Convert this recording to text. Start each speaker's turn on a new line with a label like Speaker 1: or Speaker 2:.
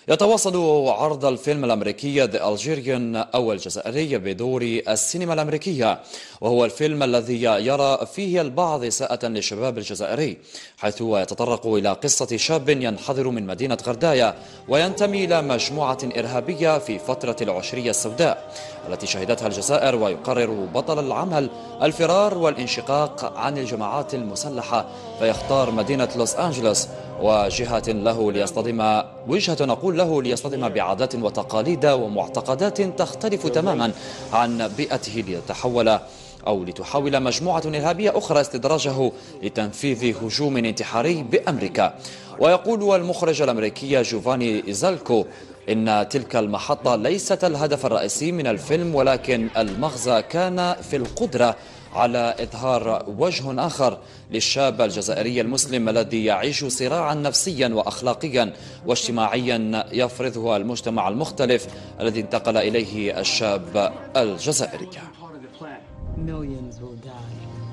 Speaker 1: يتواصل عرض الفيلم الأمريكي The Algerian أو الجزائري بدور السينما الأمريكية، وهو الفيلم الذي يرى فيه البعض إساءة للشباب الجزائري، حيث يتطرق إلى قصة شاب ينحدر من مدينة غرداية وينتمي إلى مجموعة إرهابية في فترة العشرية السوداء التي شهدتها الجزائر، ويقرر بطل العمل الفرار والانشقاق عن الجماعات المسلحة، فيختار مدينة لوس أنجلوس وجهة له ليصطدم بعادات وتقاليد ومعتقدات تختلف تماما عن بيئته، لتحاول مجموعة إرهابية أخرى استدراجه لتنفيذ هجوم انتحاري بأمريكا. ويقول المخرج الأمريكي جوفاني زالكو إن تلك المحطة ليست الهدف الرئيسي من الفيلم، ولكن المغزى كان في القدرة على إظهار وجه آخر للشاب الجزائري المسلم الذي يعيش صراعا نفسيا وأخلاقيا واجتماعيا يفرضه المجتمع المختلف الذي انتقل إليه الشاب الجزائري.
Speaker 2: Millions will die.